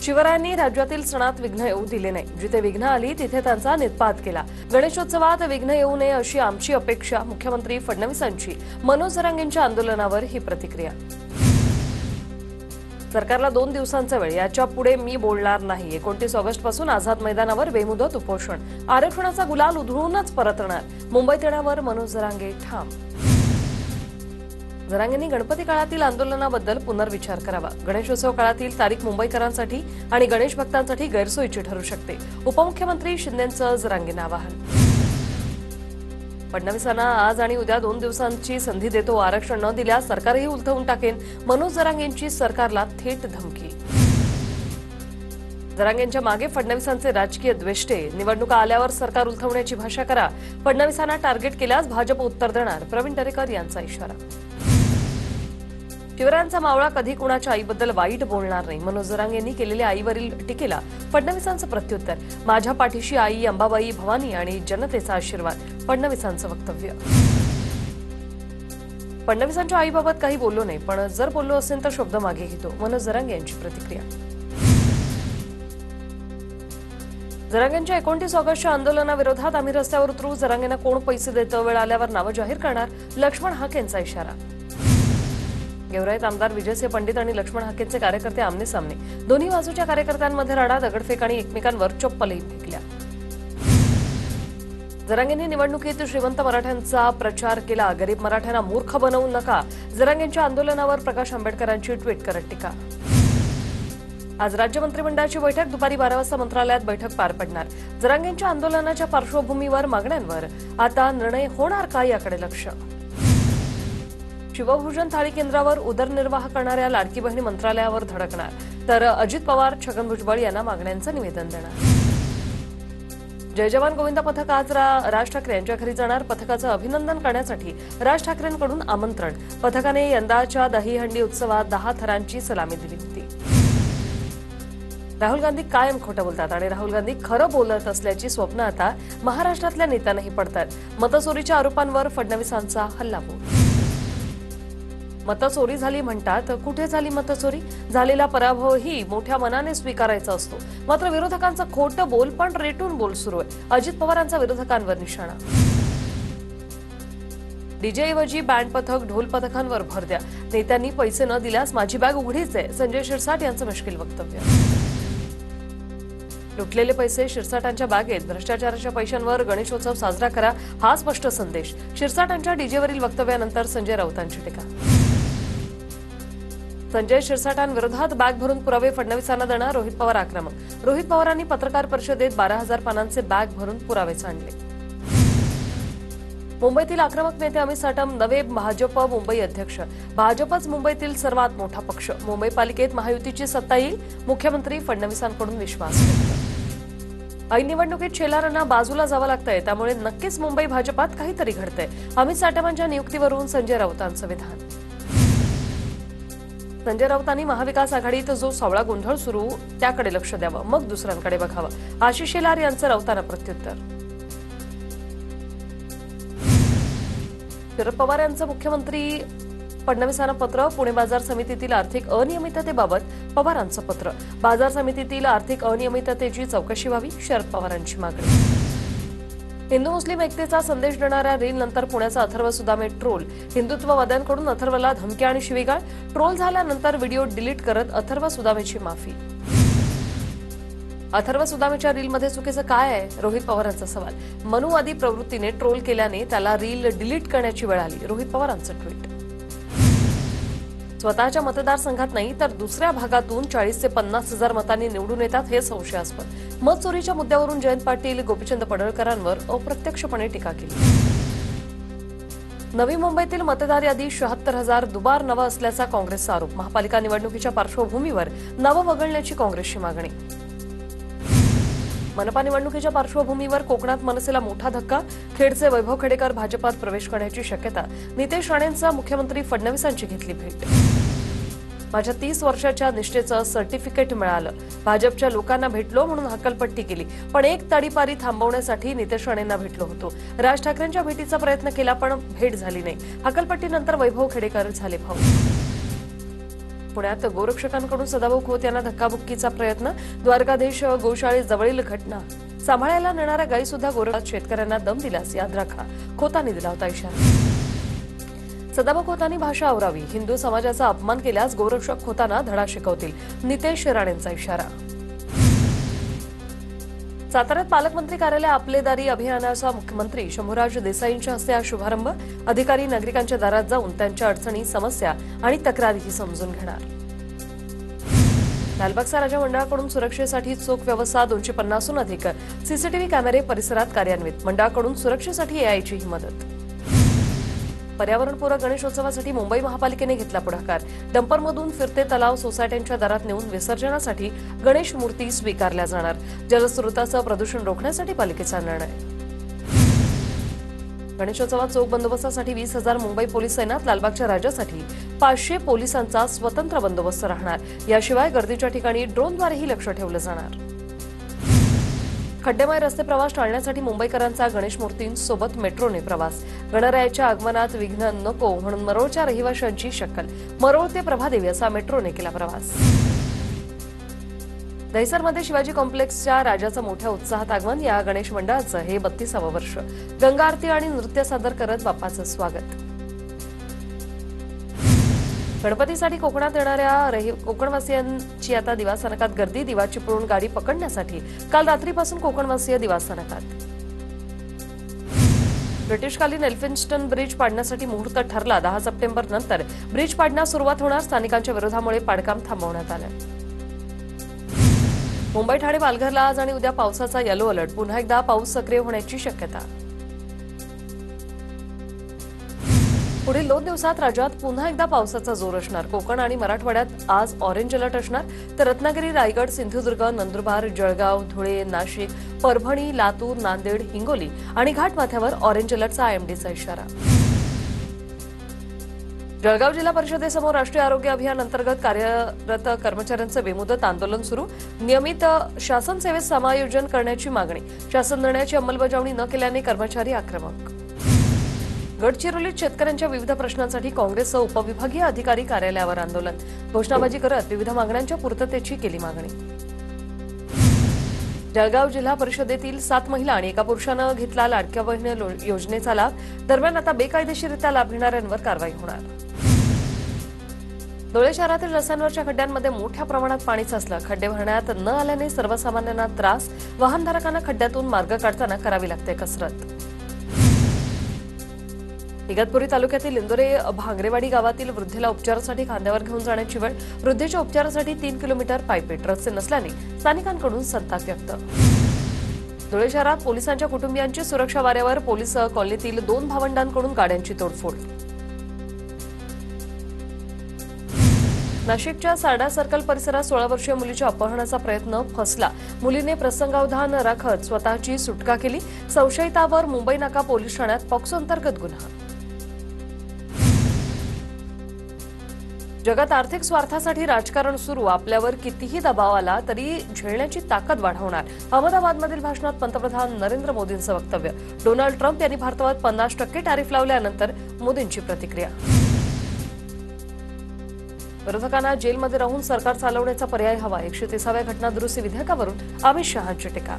शिवरायांनी राज्यातील सणात विघ्न येऊ दिले नाही. जिथे विघ्न आली तिथे त्यांचा नित्पात केला. गणेशोत्सवात विघ्न येऊ नये अशी आमची अपेक्षा. मुख्यमंत्री फडणवीसांची मनोज जरांगेंच्या आंदोलनावर ही प्रतिक्रिया. सरकारला 2 दिवसांचा वेळ, याच्या पुढे मी बोलणार नाही. 29 ऑगस्टपासून आझाद मैदानावर बेमुदत उपोषण. आरक्षणाचा गुलाल उधळूनच परतणार. मुंबईत येण्यावर मनोज जरांगे ठाम. जरांगेंनी गणपती काळातील आंदोलनाबद्दल पुनर्विचार करावा. गणेशोत्सव काळातील तारीख मुंबईकरांसाठी आणि गणेश भक्तांसाठी गैरसोयीची ठरू शकते. उपमुख्यमंत्री शिंदेंचं जरांगेंना आवाहन. फडणवीसांना आज आणि उद्या 2 दिवसांची संधी देतो. आरक्षण न दिल्यास सरकारही उलथवून टाकेन. मनोज जरांगेंची सरकारला थेट धमकी. जरांगेंच्या मागे फडणवीसांचे राजकीय द्वेष्टे. निवडणुका आल्यावर सरकार उलथवण्याची भाषा करा. फडणवीसांना टार्गेट केल्यास भाजप उत्तर देणार. प्रवीण दरेकर यांचा इशारा. शिवरायांचा मावळा कधी कुणाच्या आईबद्दल वाईट बोलणार नाही. मनोज जरांगेंनी केलेल्या आईवरील टीकेला फडणवीसांचं प्रत्युत्तर. माझ्या पाठीशी आई, अंबाबाई, भवानी आणि जनतेचा आशीर्वाद. फडणवीसांचं वक्तव्य. फडणवीसांच्या आईबाबत काही बोललो नाही, पण जर बोललो असेल तर शब्द मागे घेतो. मनोज जरांगे यांची प्रतिक्रिया. जरांगेंच्या 29 ऑगस्टच्या आंदोलनाविरोधात आम्ही रस्त्यावर उतरू. जरांगेंना कोण पैसे देतं, वेळ आल्यावर नावं जाहीर करणार. लक्ष्मण हाकेंचा इशारा. गेवराईत आमदार विजयसिंह पंडित आणि लक्ष्मण हाकेंचे कार्यकर्ते आमने सामने. दोन्ही बाजूच्या कार्यकर्त्यांमध्ये राडा, दगडफेक आणि एकमेकांवर चप्पलही फेकल्या. जरांगेंनी निवडणुकीत श्रीमंत मराठ्यांचा प्रचार केला. गरीब मराठ्यांना मूर्ख बनवू नका. जरांगेंच्या आंदोलनावर प्रकाश आंबेडकरांची ट्विट करत टीका. आज राज्य मंत्रिमंडळाची बैठक. दुपारी 12 वाजता मंत्रालयात बैठक पार पडणार. जरांगेंच्या आंदोलनाच्या पार्श्वभूमीवर मागण्यांवर आता निर्णय होणार का, याकडे लक्ष. शिवभोजन थाळी केंद्रावर उदरनिर्वाह करणाऱ्या लाडकी बहिणी मंत्रालयावर धडकणार. तर अजित पवार, छगन भुजबळ यांना मागण्यांचं निवेदन देणार. जय जवान गोविंद पथक आज राज ठाकरे यांच्या घरी जाणार. पथकाचं अभिनंदन करण्यासाठी राज ठाकरेंकडून आमंत्रण. पथकाने यंदाच्या दहीहंडी उत्सवात 10 थरांची सलामी दिली होती. राहुल गांधी कायम खोटं बोलतात आणि राहुल गांधी खरं बोलत असल्याची स्वप्न आता महाराष्ट्रातल्या नेत्यांनाही पडतात. मतचोरीच्या आरोपांवर फडणवीसांचा हल्लाबोल. मतचोरी झाली म्हणतात. कुठे झाली मतचोरी? झालेला पराभवही मोठ्या मनाने स्वीकारायचा असतो. मात्र विरोधकांचं खोटं बोल पण रेटून बोल सुरू आहे. अजित पवारांचा विरोधकांवर निशाणा. डीजेऐवजी बँड पथक, ढोल पथकांवर भर द्या. नेत्यांनी पैसे न दिल्यास माझी बॅग उघडीच आहे. संजय शिरसाट यांचं मुश्किल वक्तव्य. लुटलेले पैसे शिरसाटांच्या बॅगेत. भ्रष्टाचाराच्या पैशांवर गणेशोत्सव साजरा करा, हा स्पष्ट संदेश. शिरसाटांच्या डीजेवरील वक्तव्यानंतर संजय राऊतांची टीका. संजय शिरसाटांविरोधात बॅग भरून पुरावे फडणवीसांना देणार. रोहित पवार आक्रमक. रोहित पवारांनी पत्रकार परिषदेत 12,000 पानांचे बॅग भरून पुरावेच आणले. मुंबईतील आक्रमक नेते अमित साटम नवे भाजप मुंबई अध्यक्ष. भाजपच मुंबईतील सर्वात मोठा पक्ष. मुंबई पालिकेत महायुतीची सत्ता येईल. मुख्यमंत्री फडणवीसांकडून विश्वास व्यक्त. ऐन निवडणुकीत शेलारांना बाजूला जावं लागतंय, त्यामुळे नक्कीच मुंबई भाजपात काहीतरी घडतंय. अमित साटमांच्या नियुक्तीवरून संजय राऊतांचं विधान. संजय राऊतांनी महाविकास आघाडीत जो सावळा गोंधळ सुरू त्याकडे लक्ष द्यावं, मग दुसऱ्यांकडे बघावं. आशिष शेलार यांचं राऊतांना प्रत्युत्तर. शरद पवार यांचं मुख्यमंत्री फडणवीसांना पत्र. पुणे बाजार समितीतील आर्थिक अनियमिततेबाबत पवारांचं पत्र. बाजार समितीतील आर्थिक अनियमिततेची चौकशी व्हावी, शरद पवारांची मागणी. हिंदू मुस्लिम एकतेचा संदेश देणाऱ्या रीलनंतर पुण्याचा अथर्व सुदामे ट्रोल. हिंदुत्ववाद्यांकडून अथर्वला धमकी आणि शिवीगाळ. ट्रोल झाल्यानंतर व्हिडिओ डिलीट करत अथर्व सुदामेची माफी. अथर्व सुदामेच्या रीलमध्ये चुकीचं काय आहे? रोहित पवारांचा सवाल. मनुवादी प्रवृत्तीने ट्रोल केल्याने त्याला रील डिलीट करण्याची वेळ आली. रोहित पवारांचं ट्विट. स्वतःच्या मतदारसंघात नाही तर दुसऱ्या भागातून 40 ते 50 हजार मतांनी निवडून येतात हे संशयास्पद. मत चोरीच्या मुद्द्यावरून जयंत पाटील, गोपीचंद पडळकरांवर अप्रत्यक्षपणे टीका केली. नवी मुंबईतील मतदार यादी 76,000 दुबार नावं असल्याचा काँग्रेसचा आरोप. महापालिका निवडणुकीच्या पार्श्वभूमीवर नावं वगळण्याची काँग्रेसची मागणी. मनपा निवडणुकीच्या पार्श्वभूमीवर कोकणात मनसेला मोठा धक्का. खेडचे वैभव खेडेकर भाजपात प्रवेश करण्याची शक्यता. नितेश राणेंचा मुख्यमंत्री फडणवीसांची घेतली भेट. माझ्या 30 वर्षाच्या निष्ठेचं सर्टिफिकेट मिळालं. भाजपच्या लोकांना भेटलो म्हणून हक्कलपट्टी केली, पण एक तडीपारी थांबवण्यासाठी नितेश राणेंना भेटलो होतो. राज ठाकरेंच्या भेटीचा प्रयत्न केला पण भेट झाली नाही. हक्कलपट्टीनंतर वैभव खेडेकर झाले भाऊ. पुण्यात गोरक्षकांकडून सदाभाऊ खोत यांना धक्काबुक्कीचा प्रयत्न. द्वारकाधीश गोशाळेजवळील घटना. सांभाळायला नेणाऱ्या गायी सुद्धा गोरक्षात शेतकऱ्यांना दम दिल्यास याद राखा, खोतांनी दिला होता इशारा. सदाभाऊ खोतांनी भाषा आवरावी. हिंदू समाजाचा अपमान केल्यास गोरक्षक खोतांना धडा शिकवतील, नितेश राणेंचा इशारा. साताऱ्यात पालकमंत्री कार्यालय आपलेदारी अभियानाचा मुख्यमंत्री शंभूराज देसाईंच्या हस्ते आज शुभारंभ. अधिकारी नागरिकांच्या दारात जाऊन त्यांच्या अडचणी, समस्या आणि तक्रारीही समजून घेणार. लालबागचा राजा मंडळाकडून सुरक्षेसाठी चोख व्यवस्था. 250हून अधिक सीसीटीव्ही कॅमेरे परिसरात कार्यान्वित. मंडळाकडून सुरक्षेसाठी एआयचीही मदत. पर्यावरणपूरक गणेशोत्सवासाठी मुंबई महापालिकेने घेतला पुढाकार. डंपरमधून फिरते तलाव सोसायट्यांच्या दारात नेऊन विसर्जनासाठी गणेश मूर्ती स्वीकारल्या जाणार. जलस्रोताचं प्रदूषण रोखण्यासाठी पालिकेचा निर्णय. गणेशोत्सवात चोख बंदोबस्तासाठी 20,000 मुंबई पोलीस तैनात. लालबागच्या राजासाठी 500 पोलिसांचा स्वतंत्र बंदोबस्त राहणार. याशिवाय गर्दीच्या ठिकाणी ड्रोनद्वारेही लक्ष ठेवलं जाणार. खड्डेमय रस्ते प्रवास टाळण्यासाठी मुंबईकरांचा गणेश मूर्तींसोबत मेट्रोने प्रवास. गणरायाच्या आगमनात विघ्न नको म्हणून मरोळच्या रहिवाशांची शक्कल. मरोळ ते प्रभादेवी असा मेट्रोने केला प्रवास. दहिसरमध्ये शिवाजी कॉम्प्लेक्सच्या राजाचं मोठ्या उत्साहात आगमन. या गणेश मंडळाचं हे 32वं वर्ष. गंगा आरती आणि नृत्य सादर करत बाप्पाचं स्वागत. गणपतीसाठी कोकणात येणाऱ्या कोकणवासियांची आता दिवास्थानकात गर्दी. दिवा चिपळूण गाडी पकडण्यासाठी काल रात्रीपासून कोकणवासीय दिवास्थानकात. ब्रिटिशकालीन एल्फिन्स्टन ब्रिज पाडण्यासाठी मुहूर्त ठरला. 10 सप्टेंबर नंतर ब्रिज पाडण्यास सुरुवात होणार. स्थानिकांच्या विरोधामुळे पाडकाम थांबवण्यात आलं. मुंबई, ठाणे, पालघरला आज आणि उद्या पावसाचा येलो अलर्ट. पुन्हा एकदा पाऊस सक्रिय होण्याची शक्यता. पुढील 2 दिवसात राज्यात पुन्हा एकदा पावसाचा जोर असणार. कोकण आणि मराठवाड्यात आज ऑरेंज अलर्ट असणार. तर रत्नागिरी, रायगड, सिंधुदुर्ग, नंदुरबार, जळगाव, धुळे, नाशिक, परभणी, लातूर, नांदेड, हिंगोली आणि घाटमाथ्यावर ऑरेंज अलर्टचा आयएमडीचा इशारा. जळगाव जिल्हा परिषदेसमोर राष्ट्रीय आरोग्य अभियान अंतर्गत कार्यरत कर्मचाऱ्यांचं बेमुदत आंदोलन सुरू. नियमित शासन सेवेत समायोजन करण्याची मागणी. शासन निर्णयाची अंमलबजावणी न केल्याने कर्मचारी आक्रमक. गडचिरोलीत शेतकऱ्यांच्या विविध प्रश्नांसाठी काँग्रेससह उपविभागीय अधिकारी कार्यालयावर आंदोलन. घोषणाबाजी करत विविध मागण्यांच्या पूर्ततेची केली मागणी. जळगाव जिल्हा परिषदेतील 7 महिला आणि 1 पुरुषानं घेतला लाडक्या बहीण योजनेचा लाभ. दरम्यान आता बेकायदेशीररित्या लाभ घेणाऱ्यांवर कारवाई होणार. धुळे शहरातील रस्त्यांवरच्या खड्ड्यांमध्ये मोठ्या प्रमाणात पाणी साचलं. खड्डे भरण्यात न आल्याने सर्वसामान्यांना त्रास. वाहनधारकांना खड्ड्यातून मार्ग काढताना करावी लागते कसरत. इगतपुरी तालुक्यातील इंदोरे भांगरेवाडी गावातील वृद्धेला उपचारासाठी खांद्यावर घेऊन जाण्याची वेळ. वृद्धेच्या उपचारासाठी 3 किलोमीटर पायपीट. रस्ते नसल्याने स्थानिकांकडून संताप व्यक्त. धुळे शहरात पोलिसांच्या कुटुंबियांची सुरक्षा वाऱ्यावर. पोलीस कॉलनीतील 2 भावंडांकडून गाड्यांची तोडफोड. नाशिकच्या सारडा सर्कल परिसरात 16 वर्षीय मुलीच्या अपहरणाचा प्रयत्न फसला. मुलीने प्रसंगावधान राखत स्वतःची सुटका केली. संशयितावर मुंबई नाका पोलीस ठाण्यात पॉक्सो अंतर्गत गुन्हा. जगात आर्थिक स्वार्थासाठी राजकारण सुरू. आपल्यावर कितीही दबाव आला तरी झेलण्याची ताकद वाढवणार. अहमदाबादमधील भाषणात पंतप्रधान नरेंद्र मोदींचं वक्तव्य. डोनाल्ड ट्रम्प यांनी भारतावर 50% टॅरिफ लावल्यानंतर मोदींची प्रतिक्रिया. विरोधकांना जेलमध्ये राहून सरकार चालवण्याचा पर्याय हवा. 130व्या घटना दुरुस्ती विधेयकावरून अमित शहांची टीका.